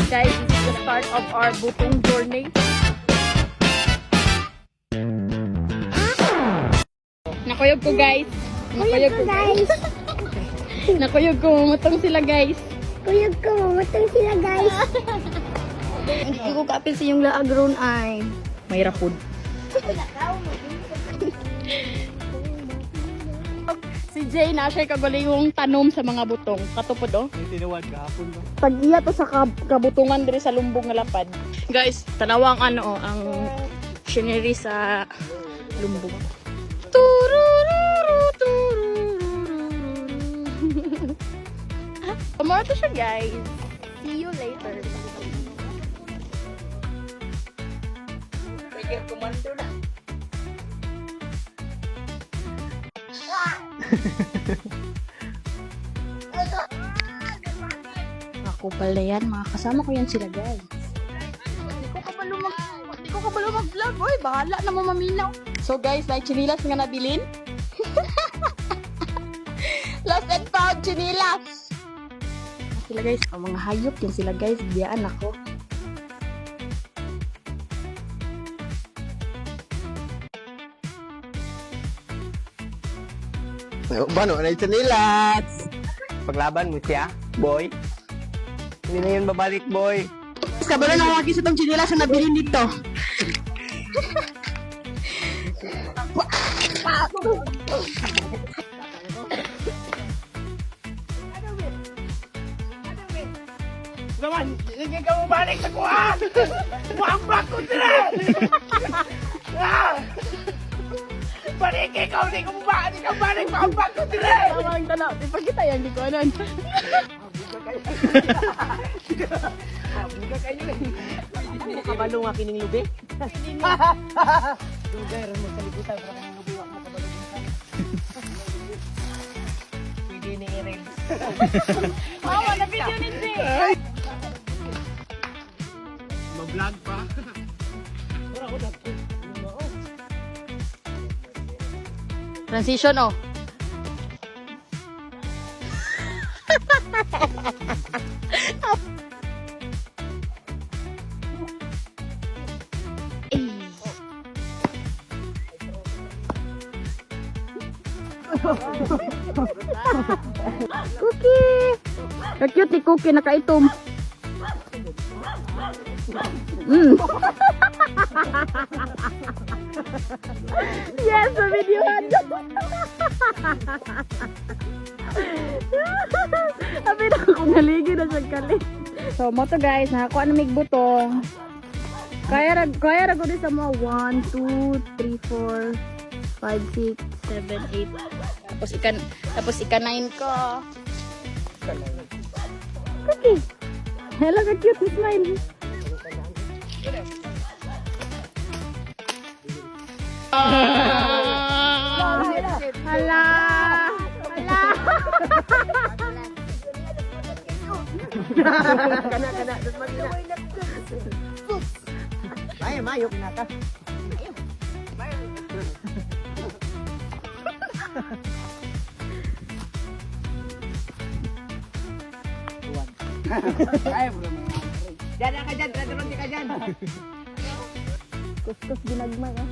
Guys, this is the start of our butong journey. Nakuyog ko guys. Nakuyog ko guys. Nakuyog ko, matang sila guys. Kuyog ko, matang sila guys. Hindi ko kapil sa yung laagron ay. May rapod. Si Jay na siya kagaling tanom sa mga butong. Katupod oh. May tinawad kahapon ba? Tag-iya to sa kabutungan diri sa lumbong nga lapad. Guys, tanawang ano oh, ang scenery sa lumbong. Turururu, turururu. Tomorrow to siya guys. See you later. Tiger Commando na. Ako pala yan, mga kasama ko yan sila guys. Hindi ko kabalo mag-vlog, oy, bahala na mo maminaw. So guys, may chinilas nga nabilin. Lost and found chinilas. Sila guys, ang mga hayop yan sila guys, biyaan ako. Bano, ano ito nilat? Paglaban mo siya, boy. Hindi na yun babalik, boy. Kabalo na lagi sa tong chinilas na nabilin dito. Naman, hindi ka bumalik sa kuhaan! Wambak ko sila! Balik ikaw, hindi ka bumalik! Wambak ko sila! Tawang tanaw, di pa kita yan, di ko anon. Buka kayo eh. Ano kabalo nga kining lubi? Dugay, rin mo sa libutan para kang lubiwak mo kabalo mo ka. Pwede ni Irene. Awa, na video ni Jay. Mag-vlog pa. Transition oh. Cookie! Ka-cute ni Cookie, nakaitom. Yes, sa videohan nyo. Sabi na kung naligi na siya kalit. So, mo to guys, nakakuha na mig butong. Kaya ra gud sa mga 1, 2, 3, 4, 5, 6, 7, 8. Tapos ika 9 ko. Cookie. Hello, ka-cute ni smile. Hala! Hala! Kana. Mayo, kinaka. Ay, bro. Diyan ka dyan, dadalon ka dyan. Kuskus ginagmay eh.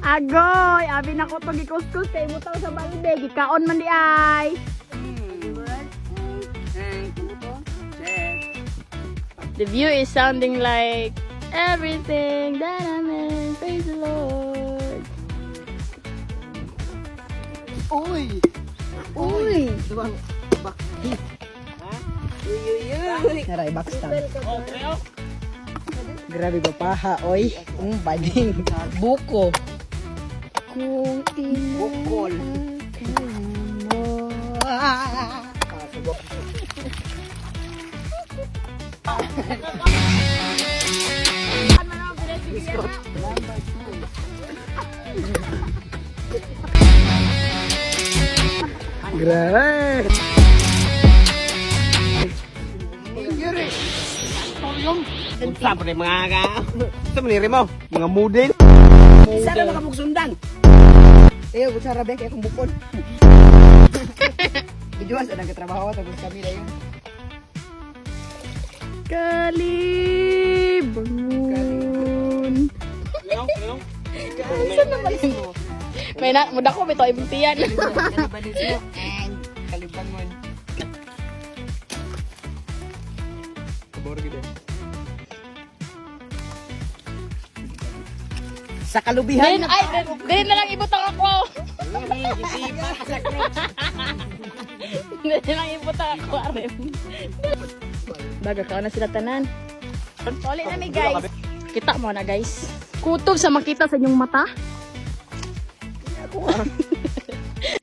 Agoy! Abi na ko to gikuskus kay mo taw sa balde. Gikaon man di ay. The view is sounding like everything that I'm in. Praise the Lord. Uy! Uy! Duwang bakti. Ha? Uy. Naray, backstab. Grabe ba paha, oy. Bading. Buko. Kung Bukol. Grabe. Unsa pa rin mga ka? Sa maniri mo? Mga model? Isa na makamugsundan. Ayaw, kung sa rabe, kaya kong bukod. Bijuan sa nagkatrabaho, tapos kami na yun. Kalib! Bangun! Saan naman yun? May na, muda ko, may ito ibutian. Kalibanis mo. Kaliban mo. Kabor gede. Sa kalubihan. Din na lang ibutang ako. Isipan sa cross. Din na lang ibutang ako, Arem. Baga ka na sila tanan. Ulit na mi guys. Kita mo na guys. Kutob sa makita sa inyong mata.